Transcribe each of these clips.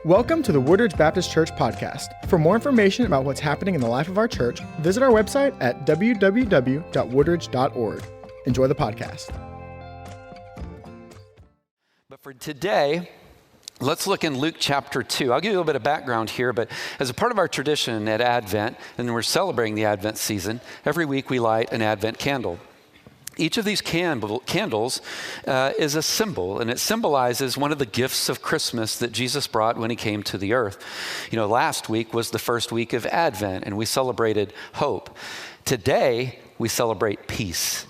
Welcome to the Woodridge Baptist Church podcast. For more information about what's happening in the life of our church, visit our website at www.woodridge.org. Enjoy the podcast. But for today, let's look in Luke chapter 2. I'll give you a little bit of background here, but as a part of our tradition at Advent, and we're celebrating the Advent season, every week we light an Advent candle. Each of these candles is a symbol, and it symbolizes one of the gifts of Christmas that Jesus brought when he came to the earth. You know, last week was the first week of Advent, and we celebrated hope. Today, we celebrate peace.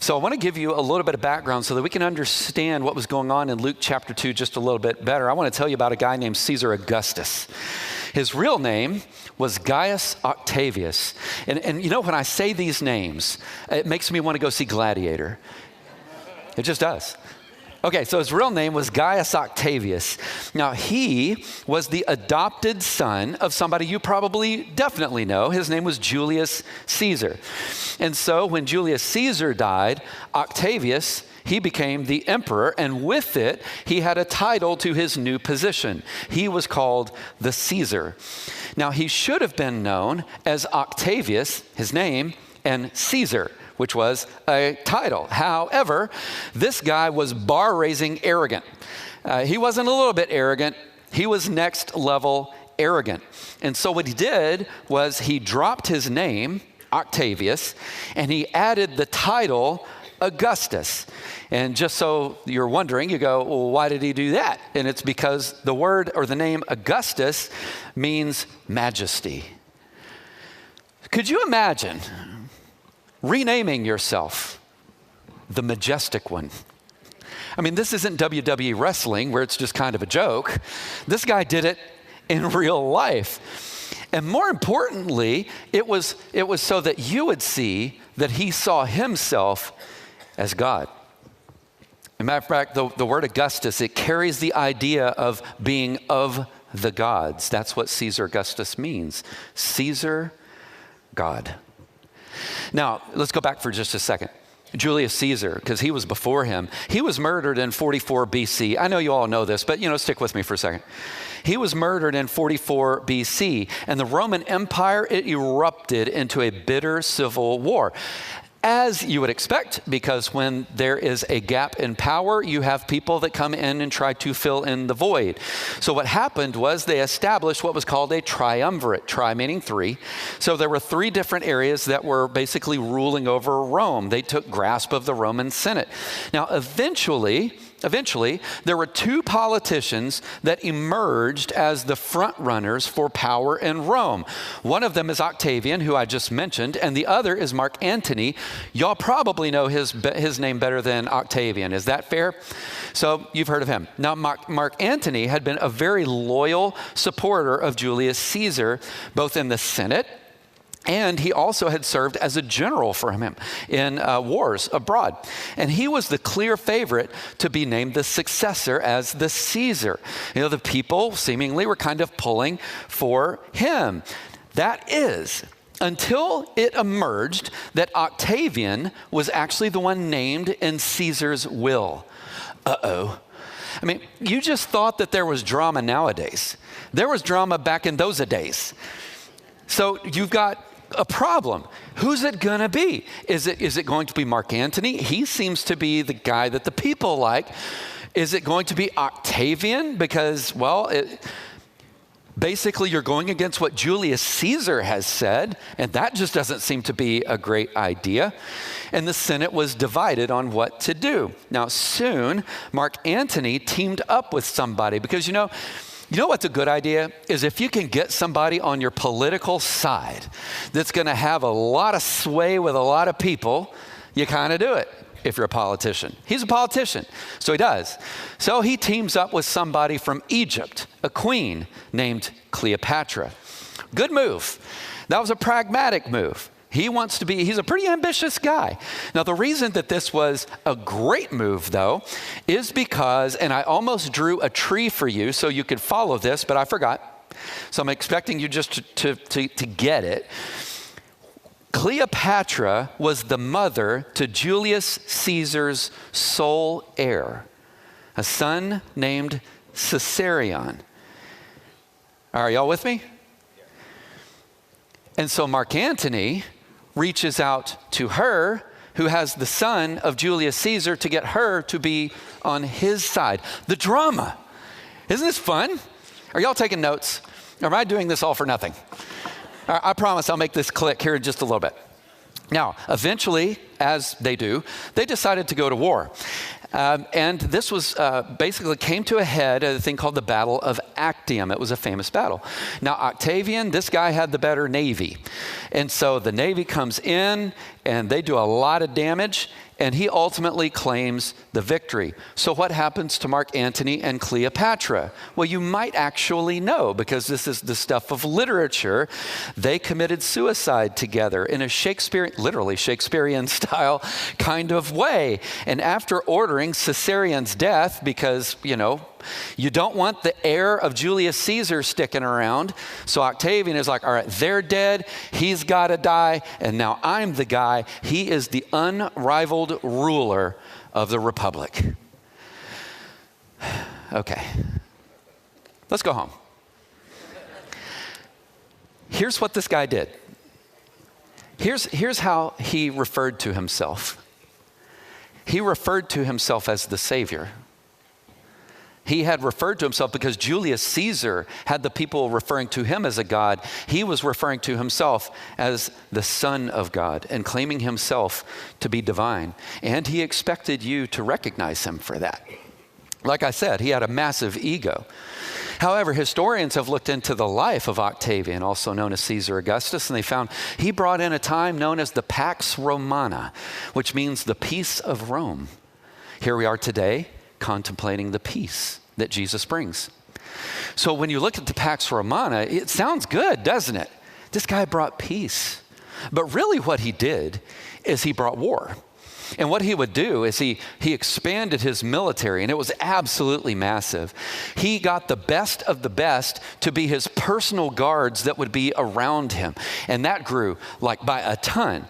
So I want to give you a little bit of background so that we can understand what was going on in Luke chapter 2 just a little bit better. I want to tell you about a guy named Caesar Augustus. His real name was Gaius Octavius. And you know, when I say these names, it makes me want to go see Gladiator. It just does. Okay, so his real name was Gaius Octavius. Now, he was the adopted son of somebody you probably definitely know. His name was Julius Caesar. And so when Julius Caesar died, Octavius, he became the emperor, and with it, he had a title to his new position. He was called the Caesar. Now, he should have been known as Octavius, his name, and Caesar, which was a title. However, this guy was bar-raising arrogant. He wasn't a little bit arrogant. He was next level arrogant. And so what he did was he dropped his name, Octavius, and he added the title Augustus. And just so you're wondering, you go, well, why did he do that? And it's because the word or the name Augustus means majesty. Could you imagine renaming yourself the Majestic One? I mean, this isn't WWE wrestling where it's just kind of a joke. This guy did it in real life. And more importantly, it was so that you would see that he saw himself as God. As a matter of fact, the word Augustus, it carries the idea of being of the gods. That's what Caesar Augustus means. Caesar, God. Now, let's go back for just a second. Julius Caesar, because he was before him, he was murdered in 44 BC. I know you all know this, but stick with me for a second. He was murdered in 44 BC, and the Roman Empire, it erupted into a bitter civil war. As you would expect, because when there is a gap in power, you have people that come in and try to fill in the void. So what happened was they established what was called a triumvirate, tri meaning three. So there were three different areas that were basically ruling over Rome. They took grasp of the Roman Senate. Now, eventually, there were two politicians that emerged as the front runners for power in Rome. One of them is Octavian, who I just mentioned, and the other is Mark Antony. Y'all probably know his name better than Octavian. Is that fair? So you've heard of him. Now, Mark Antony had been a very loyal supporter of Julius Caesar, both in the Senate, and he also had served as a general for him in wars abroad. And he was the clear favorite to be named the successor as the Caesar. The people seemingly were kind of pulling for him. That is, until it emerged that Octavian was actually the one named in Caesar's will. Uh-oh. I mean, you just thought that there was drama nowadays. There was drama back in those days. So you've got a problem. Who's it gonna be? Is it going to be Mark Antony? He seems to be the guy that the people like. Is it going to be Octavian? Because, basically you're going against what Julius Caesar has said, and that just doesn't seem to be a great idea. And the Senate was divided on what to do. Now, soon, Mark Antony teamed up with somebody because, you know what's a good idea is if you can get somebody on your political side that's going to have a lot of sway with a lot of people, you kind of do it if you're a politician. He's a politician, so he does. So he teams up with somebody from Egypt, a queen named Cleopatra. Good move. That was a pragmatic move. He's a pretty ambitious guy. Now, the reason that this was a great move, though, is because, and I almost drew a tree for you so you could follow this, but I forgot. So I'm expecting you just to get it. Cleopatra was the mother to Julius Caesar's sole heir, a son named Caesarion. Are y'all with me? And so Mark Antony reaches out to her, who has the son of Julius Caesar, to get her to be on his side. The drama. Isn't this fun? Are y'all taking notes? Or am I doing this all for nothing? I promise I'll make this click here in just a little bit. Now, eventually, as they do, they decided to go to war. And this was basically came to a head at a thing called the Battle of Actium. It was a famous battle. Now, Octavian, this guy had the better navy. And so the navy comes in and they do a lot of damage, and he ultimately claims the victory. So what happens to Mark Antony and Cleopatra? Well, you might actually know, because this is the stuff of literature. They committed suicide together in a literally Shakespearean style kind of way. And after ordering Caesarion's death, because, you don't want the heir of Julius Caesar sticking around. So Octavian is like, all right, they're dead. He's got to die. And now I'm the guy. He is the unrivaled ruler of the Republic. Okay. Let's go home. Here's what this guy did. Here's how he referred to himself. He referred to himself as the Savior. He had referred to himself because Julius Caesar had the people referring to him as a god. He was referring to himself as the Son of God and claiming himself to be divine. And he expected you to recognize him for that. Like I said, he had a massive ego. However, historians have looked into the life of Octavian, also known as Caesar Augustus, and they found he brought in a time known as the Pax Romana, which means the peace of Rome. Here we are today, contemplating the peace that Jesus brings. So when you look at the Pax Romana, it sounds good, doesn't it? This guy brought peace. But really what he did is he brought war. And what he would do is he expanded his military, and it was absolutely massive. He got the best of the best to be his personal guards that would be around him. And that grew like by a ton.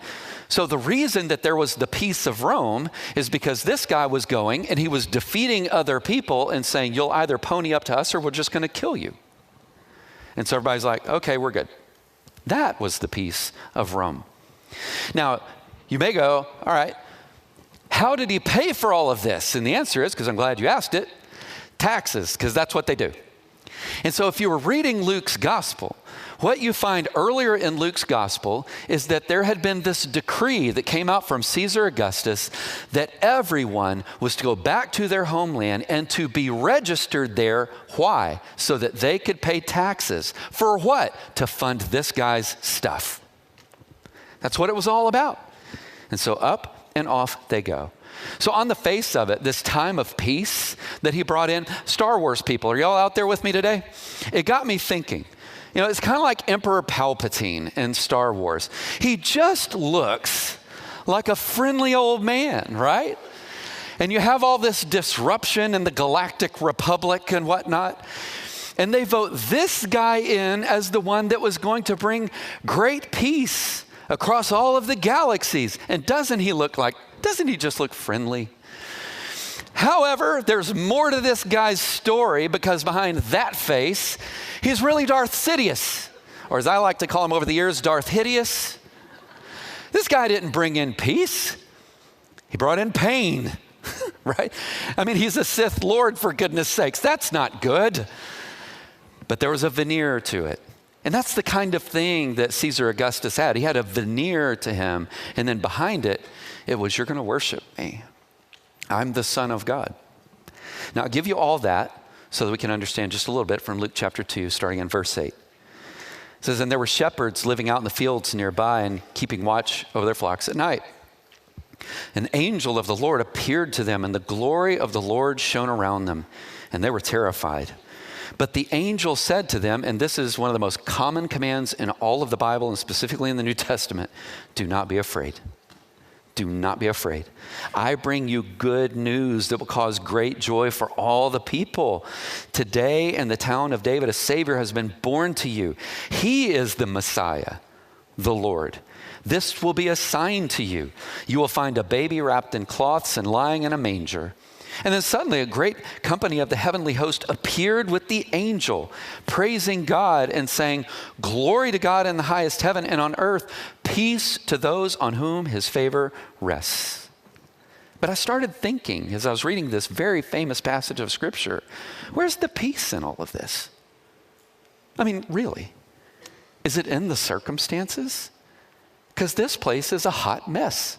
So the reason that there was the peace of Rome is because this guy was going and he was defeating other people and saying, you'll either pony up to us or we're just going to kill you. And so everybody's like, okay, we're good. That was the peace of Rome. Now, you may go, all right, how did he pay for all of this? And the answer is, because I'm glad you asked it, taxes, because that's what they do. And so if you were reading Luke's gospel, what you find earlier in Luke's gospel is that there had been this decree that came out from Caesar Augustus that everyone was to go back to their homeland and to be registered there. Why? So that they could pay taxes. For what? To fund this guy's stuff. That's what it was all about. And so up and off they go. So on the face of it, this time of peace that he brought in, Star Wars people, are y'all out there with me today? It got me thinking. It's kind of like Emperor Palpatine in Star Wars. He just looks like a friendly old man, right? And you have all this disruption in the Galactic Republic and whatnot. And they vote this guy in as the one that was going to bring great peace across all of the galaxies. And doesn't he just look friendly? However, there's more to this guy's story, because behind that face, he's really Darth Sidious, or as I like to call him over the years, Darth Hideous. This guy didn't bring in peace. He brought in pain, right? I mean, he's a Sith Lord, for goodness sakes. That's not good. But there was a veneer to it. And that's the kind of thing that Caesar Augustus had. He had a veneer to him. And then behind it, it was, you're going to worship me. I'm the Son of God. Now, I'll give you all that so that we can understand just a little bit from Luke chapter 2, starting in verse 8. It says, and there were shepherds living out in the fields nearby and keeping watch over their flocks at night. An angel of the Lord appeared to them, and the glory of the Lord shone around them, and they were terrified. But the angel said to them, and this is one of the most common commands in all of the Bible, and specifically in the New Testament, do not be afraid. Do not be afraid. I bring you good news that will cause great joy for all the people. Today in the town of David, a Savior has been born to you. He is the Messiah, the Lord. This will be a sign to you. You will find a baby wrapped in cloths and lying in a manger. And then suddenly a great company of the heavenly host appeared with the angel, praising God and saying, "Glory to God in the highest heaven, and on earth, peace to those on whom his favor rests." But I started thinking as I was reading this very famous passage of Scripture, where's the peace in all of this? I mean, really, is it in the circumstances? Because this place is a hot mess.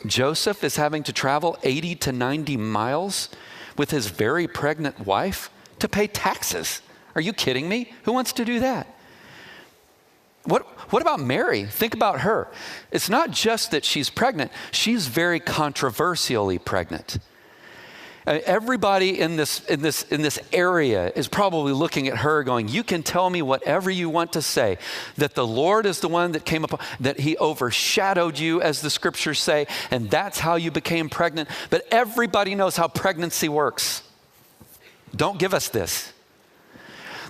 Joseph is having to travel 80 to 90 miles with his very pregnant wife to pay taxes. Are you kidding me? Who wants to do that? What about Mary? Think about her. It's not just that she's pregnant, she's very controversially pregnant. Everybody in this area is probably looking at her going, "You can tell me whatever you want to say, that the Lord is the one that came upon, that he overshadowed you, as the scriptures say, and that's how you became pregnant." But everybody knows how pregnancy works. Don't give us this.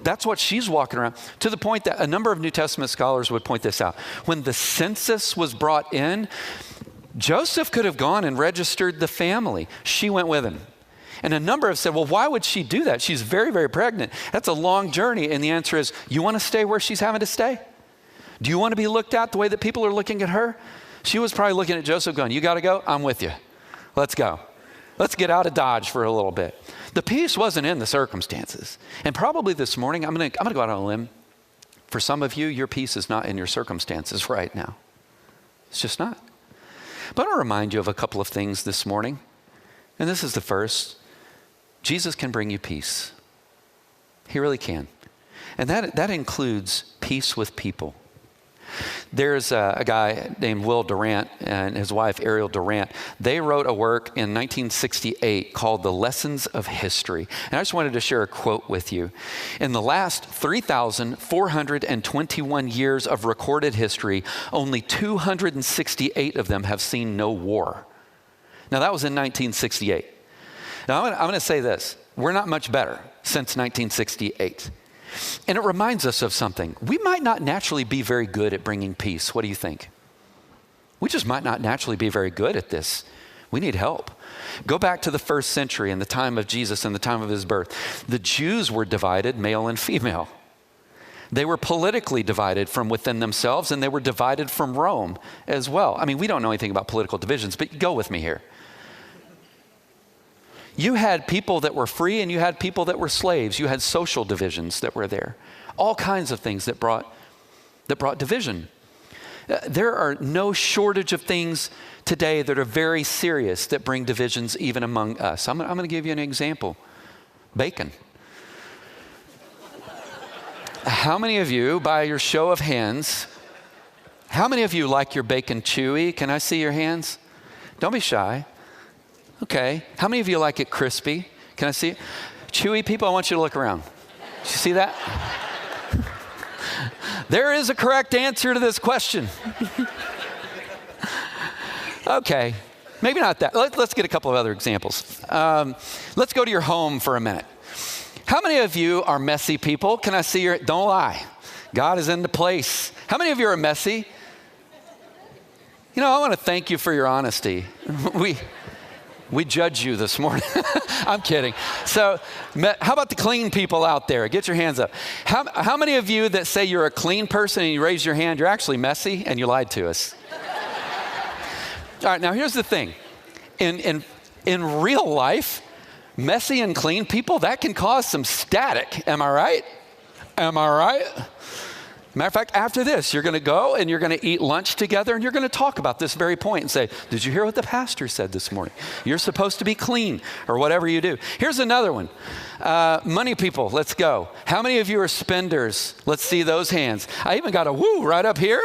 That's what she's walking around, to the point that a number of New Testament scholars would point this out. When the census was brought in, Joseph could have gone and registered the family. She went with him. And a number have said, well, why would she do that? She's very, very pregnant. That's a long journey. And the answer is, you want to stay where she's having to stay? Do you want to be looked at the way that people are looking at her? She was probably looking at Joseph going, "You got to go? I'm with you. Let's go. Let's get out of Dodge for a little bit." The peace wasn't in the circumstances. And probably this morning, I'm going to go out on a limb. For some of you, your peace is not in your circumstances right now. It's just not. But I'll remind you of a couple of things this morning. And this is the first. Jesus can bring you peace. He really can. And that includes peace with people. There's a guy named Will Durant and his wife Ariel Durant. They wrote a work in 1968 called The Lessons of History. And I just wanted to share a quote with you. In the last 3,421 years of recorded history, only 268 of them have seen no war. Now that was in 1968. Now I'm going to say this. We're not much better since 1968. And it reminds us of something. We might not naturally be very good at bringing peace. What do you think? We just might not naturally be very good at this. We need help. Go back to the first century in the time of Jesus and the time of his birth. The Jews were divided, male and female. They were politically divided from within themselves, and they were divided from Rome as well. I mean, we don't know anything about political divisions, but go with me here. You had people that were free and you had people that were slaves. You had social divisions that were there. All kinds of things that brought division. There are no shortage of things today that are very serious that bring divisions even among us. I'm going to give you an example. Bacon. How many of you, by your show of hands, how many of you like your bacon chewy? Can I see your hands? Don't be shy. Okay. How many of you like it crispy? Can I see it? Chewy people, I want you to look around. Did you see that? There is a correct answer to this question. Okay. Maybe not that. Let's get a couple of other examples. Let's go to your home for a minute. How many of you are messy people? Can I see your, don't lie. God is in the place. How many of you are messy? You know, I want to thank you for your honesty. We judge you this morning. I'm kidding. So how about the clean people out there? Get your hands up. How many of you that say you're a clean person and you raise your hand, you're actually messy and you lied to us? All right, now here's the thing. In real life, messy and clean people, that can cause some static. Am I right? Am I right? Matter of fact, after this, you're going to go and you're going to eat lunch together and you're going to talk about this very point and say, did you hear what the pastor said this morning? You're supposed to be clean, or whatever you do. Here's another one. Money people, let's go. How many of you are spenders? Let's see those hands. I even got a woo right up here.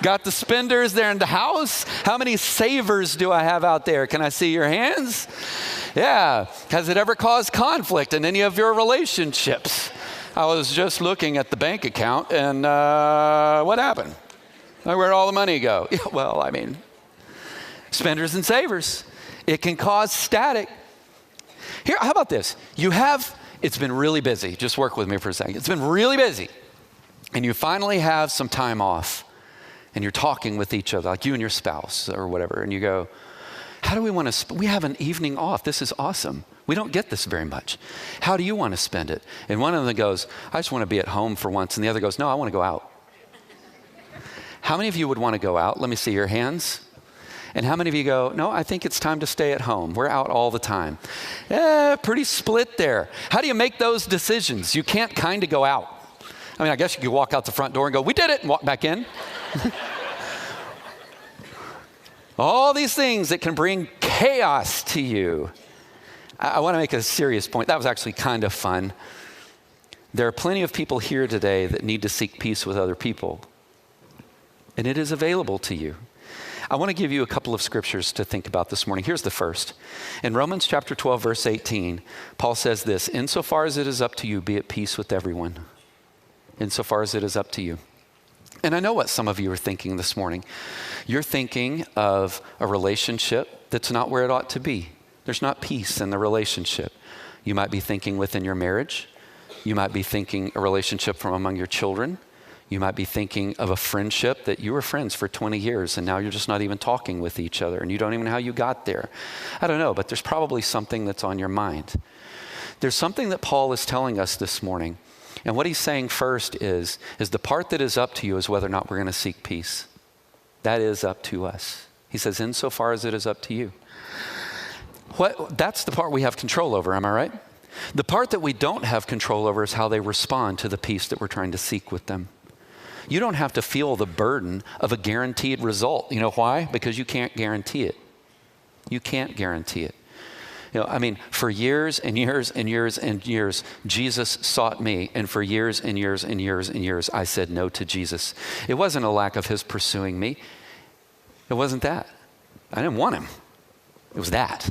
Got the spenders there in the house. How many savers do I have out there? Can I see your hands? Yeah. Has it ever caused conflict in any of your relationships? I was just looking at the bank account and what happened? Where'd all the money go? Yeah, well, I mean, spenders and savers. It can cause static. Here, how about this? It's been really busy. Just work with me for a second. It's been really busy. And you finally have some time off and you're talking with each other, like you and your spouse or whatever. And you go, How do we want to, we have an evening off. This is awesome. We don't get this very much. How do you want to spend it? And one of them goes, I just want to be at home for once. And the other goes, no, I want to go out. How many of you would want to go out? Let me see your hands. And how many of you go, no, I think it's time to stay at home. We're out all the time. Pretty split there. How do you make those decisions? You can't kind of go out. I mean, I guess you could walk out the front door and go, we did it, and walk back in. All these things that can bring chaos to you. I want to make a serious point. That was actually kind of fun. There are plenty of people here today that need to seek peace with other people. And it is available to you. I want to give you a couple of scriptures to think about this morning. Here's the first. In Romans chapter 12, verse 18, Paul says this, insofar as it is up to you, be at peace with everyone. Insofar as it is up to you. And I know what some of you are thinking this morning. You're thinking of a relationship that's not where it ought to be. There's not peace in the relationship. You might be thinking within your marriage. You might be thinking a relationship from among your children. You might be thinking of a friendship that you were friends for 20 years and now you're just not even talking with each other and you don't even know how you got there. I don't know, but there's probably something that's on your mind. There's something that Paul is telling us this morning. And what he's saying first is the part that is up to you is whether or not we're going to seek peace. That is up to us. He says, insofar as it is up to you. That's the part we have control over, am I right? The part that we don't have control over is how they respond to the peace that we're trying to seek with them. You don't have to feel the burden of a guaranteed result. You know why? Because you can't guarantee it. You can't guarantee it. You know, I mean, for years and years and years and years, Jesus sought me. And for years and years and years and years, I said no to Jesus. It wasn't a lack of his pursuing me. It wasn't that. I didn't want him. It was that.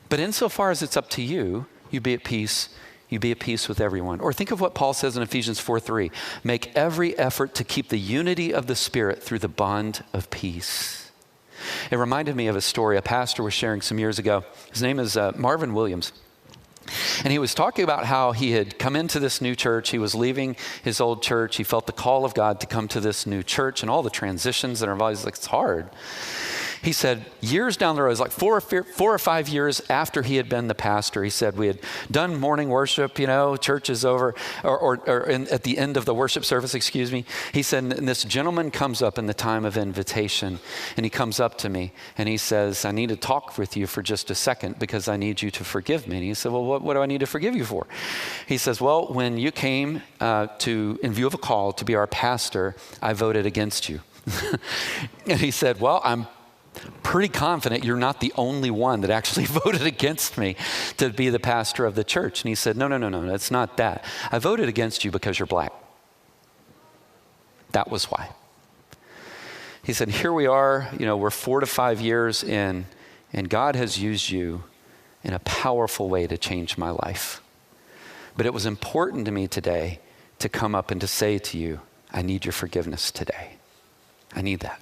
But insofar as it's up to you, you be at peace. You be at peace with everyone. Or think of what Paul says in Ephesians 4:3. Make every effort to keep the unity of the Spirit through the bond of peace. It reminded me of a story a pastor was sharing some years ago. His name is Marvin Williams. And he was talking about how he had come into this new church. He was leaving his old church. He felt the call of God to come to this new church and all the transitions that are involved. He's like, it's hard. He said years down the road, it was like 4 or 5 years after he had been the pastor, he said we had done morning worship, church is over, at the end of the worship service, he said, and this gentleman comes up in the time of invitation, and he comes up to me, and he says, I need to talk with you for just a second because I need you to forgive me. And he said, well, what do I need to forgive you for? He says, well, when you came in view of a call to be our pastor, I voted against you. And he said, well, I'm pretty confident you're not the only one that actually voted against me to be the pastor of the church. And he said, no, it's not that. I voted against you because you're black. That was why. He said, here we are, we're 4 to 5 years in, and God has used you in a powerful way to change my life. But it was important to me today to come up and to say to you, I need your forgiveness today. I need that.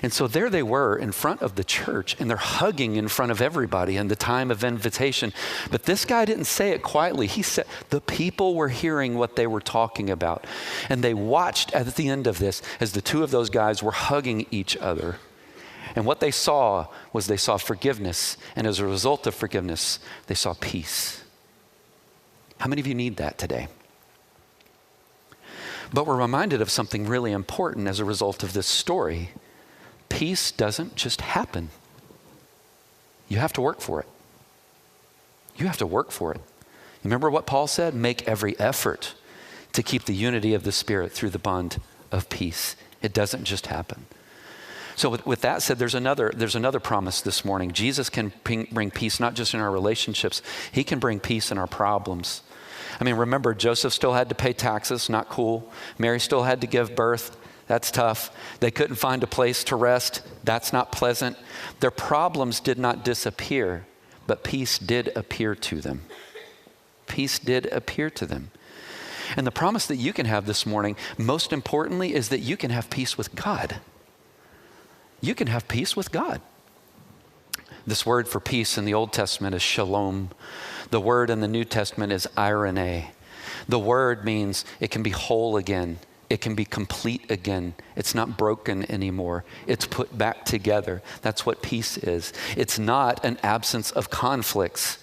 And so there they were in front of the church, and they're hugging in front of everybody in the time of invitation. But this guy didn't say it quietly. He said the people were hearing what they were talking about. And they watched at the end of this as the two of those guys were hugging each other. And what they saw was they saw forgiveness. And as a result of forgiveness, they saw peace. How many of you need that today? But we're reminded of something really important as a result of this story. Peace doesn't just happen. You have to work for it. You have to work for it. Remember what Paul said? Make every effort to keep the unity of the Spirit through the bond of peace. It doesn't just happen. So with that said, there's another promise this morning. Jesus can bring peace not just in our relationships. He can bring peace in our problems. I mean, remember, Joseph still had to pay taxes, not cool. Mary still had to give birth. That's tough. They couldn't find a place to rest. That's not pleasant. Their problems did not disappear, but peace did appear to them. Peace did appear to them. And the promise that you can have this morning, most importantly, is that you can have peace with God. You can have peace with God. This word for peace in the Old Testament is shalom. The word in the New Testament is irene. The word means it can be whole again. it can be complete again. It's not broken anymore. It's put back together. That's what peace is. It's not an absence of conflicts.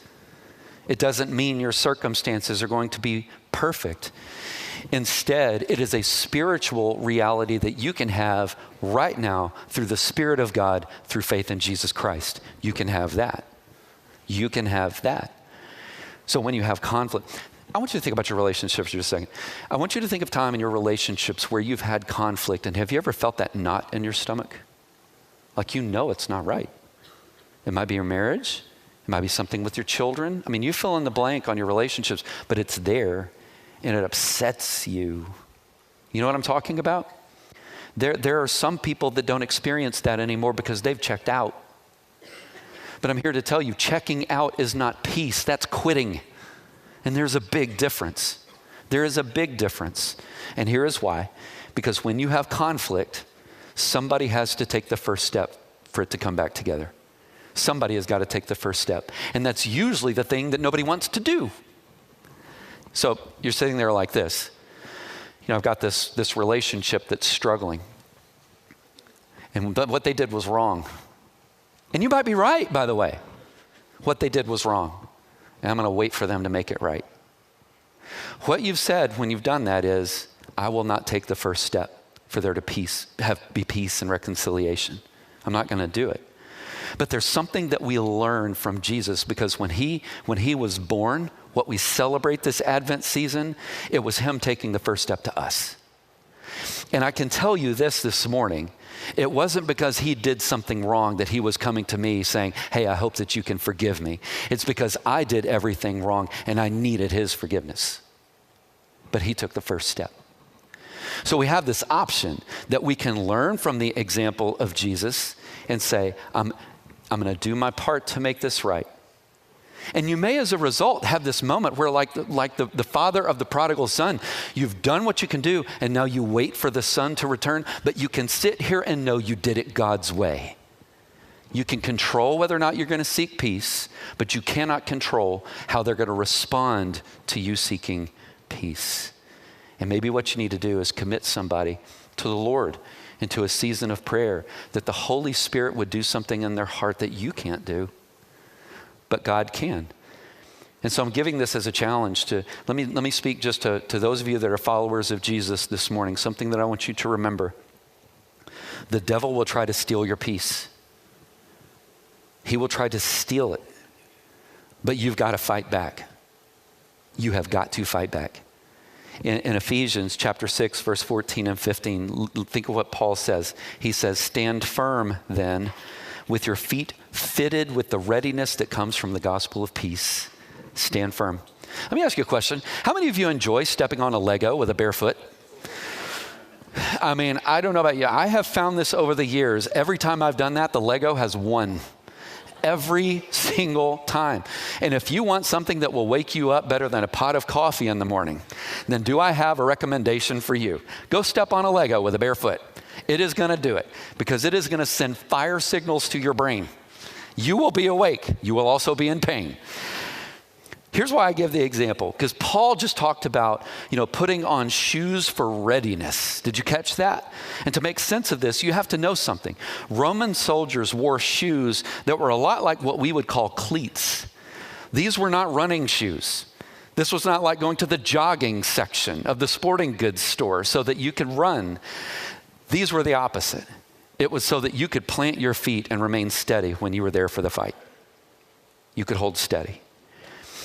It doesn't mean your circumstances are going to be perfect. Instead, it is a spiritual reality that you can have right now through the Spirit of God, through faith in Jesus Christ. You can have that. You can have that. So when you have conflict, I want you to think about your relationships for just a second. I want you to think of time in your relationships where you've had conflict, and have you ever felt that knot in your stomach? Like you know it's not right. It might be your marriage. It might be something with your children. I mean, you fill in the blank on your relationships, but it's there and it upsets you. You know what I'm talking about? There are some people that don't experience that anymore because they've checked out. But I'm here to tell you, checking out is not peace. That's quitting. And there's a big difference. There is a big difference. And here is why. Because when you have conflict, somebody has to take the first step for it to come back together. Somebody has got to take the first step. And that's usually the thing that nobody wants to do. So you're sitting there like this. You know, I've got this relationship that's struggling. And what they did was wrong. And you might be right, by the way. What they did was wrong. And I'm going to wait for them to make it right. What you've said when you've done that is, I will not take the first step for there to be peace and reconciliation. I'm not going to do it. But there's something that we learn from Jesus, because when he was born, what we celebrate this Advent season, it was him taking the first step to us. And I can tell you this morning, it wasn't because he did something wrong that he was coming to me saying, hey, I hope that you can forgive me. It's because I did everything wrong and I needed his forgiveness. But he took the first step. So we have this option that we can learn from the example of Jesus and say, I'm going to do my part to make this right. And you may, as a result, have this moment where like the father of the prodigal son, you've done what you can do, and now you wait for the son to return, but you can sit here and know you did it God's way. You can control whether or not you're going to seek peace, but you cannot control how they're going to respond to you seeking peace. And maybe what you need to do is commit somebody to the Lord into a season of prayer, that the Holy Spirit would do something in their heart that you can't do, but God can. And so I'm giving this as a challenge to, let me speak just to those of you that are followers of Jesus this morning, something that I want you to remember. The devil will try to steal your peace. He will try to steal it, but you've got to fight back. You have got to fight back. In Ephesians chapter 6, verse 14 and 15, think of what Paul says. He says, stand firm then, with your feet fitted with the readiness that comes from the gospel of peace. Stand firm. Let me ask you a question. How many of you enjoy stepping on a Lego with a bare foot? I mean, I don't know about you. I have found this over the years. Every time I've done that, the Lego has won. Every single time. And if you want something that will wake you up better than a pot of coffee in the morning, then do I have a recommendation for you? Go step on a Lego with a bare foot. It is going to do it, because it is going to send fire signals to your brain. You will be awake. You will also be in pain. Here's why I give the example, because Paul just talked about, putting on shoes for readiness. Did you catch that? And to make sense of this, you have to know something. Roman soldiers wore shoes that were a lot like what we would call cleats. These were not running shoes. This was not like going to the jogging section of the sporting goods store so that you could run. These were the opposite. It was so that you could plant your feet and remain steady when you were there for the fight. You could hold steady.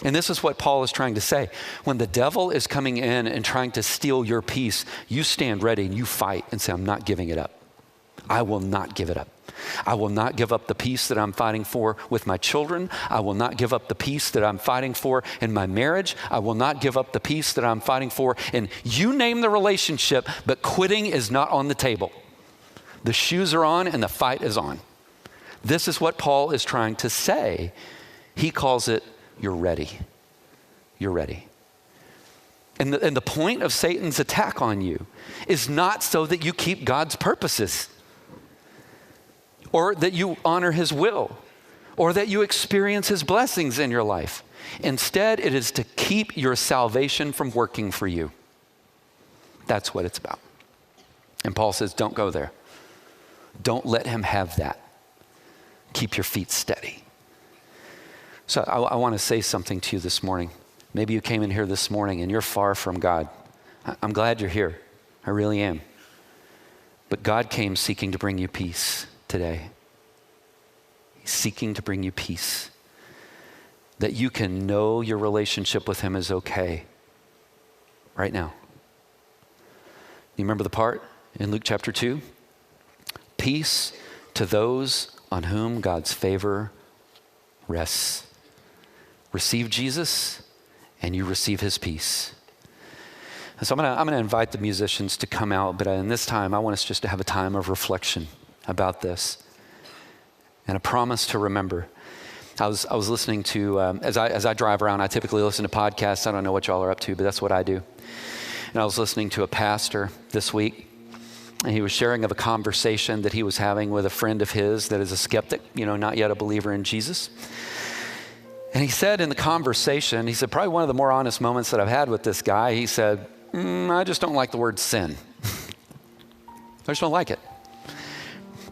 And this is what Paul is trying to say. When the devil is coming in and trying to steal your peace, you stand ready and you fight and say, I'm not giving it up. I will not give it up. I will not give up the peace that I'm fighting for with my children. I will not give up the peace that I'm fighting for in my marriage. I will not give up the peace that I'm fighting for. And you name the relationship, but quitting is not on the table. The shoes are on and the fight is on. This is what Paul is trying to say. He calls it, you're ready. You're ready. And the point of Satan's attack on you is not so that you keep God's purposes, or that you honor his will, or that you experience his blessings in your life. Instead, it is to keep your salvation from working for you. That's what it's about. And Paul says, don't go there. Don't let him have that. Keep your feet steady. So I want to say something to you this morning. Maybe you came in here this morning and you're far from God. I'm glad you're here. I really am. But God came seeking to bring you peace today. He's seeking to bring you peace. That you can know your relationship with him is okay right now. You remember the part in Luke chapter 2? Peace to those on whom God's favor rests. Receive Jesus and you receive his peace. And so I'm going to invite the musicians to come out, but in this time I want us just to have a time of reflection about this and a promise to remember. I was listening to, as I drive around, I typically listen to podcasts. I don't know what y'all are up to, but that's what I do. And I was listening to a pastor this week, and he was sharing of a conversation that he was having with a friend of his that is a skeptic, not yet a believer in Jesus. And he said in the conversation, he said, probably one of the more honest moments that I've had with this guy, he said, I just don't like the word sin. I just don't like it.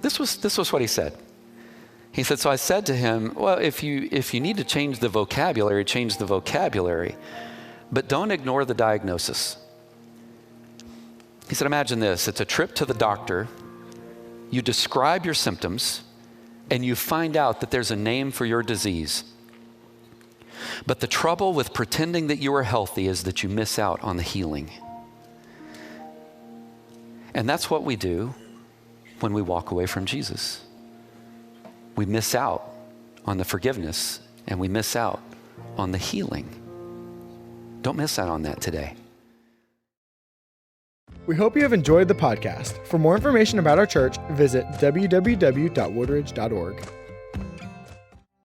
This was what he said. He said, so I said to him, well, if you need to change the vocabulary, change the vocabulary, but don't ignore the diagnosis. He said, imagine this. It's a trip to the doctor. You describe your symptoms, and you find out that there's a name for your disease. But the trouble with pretending that you are healthy is that you miss out on the healing. And that's what we do when we walk away from Jesus. We miss out on the forgiveness, and we miss out on the healing. Don't miss out on that today. We hope you have enjoyed the podcast. For more information about our church, visit www.woodridge.org.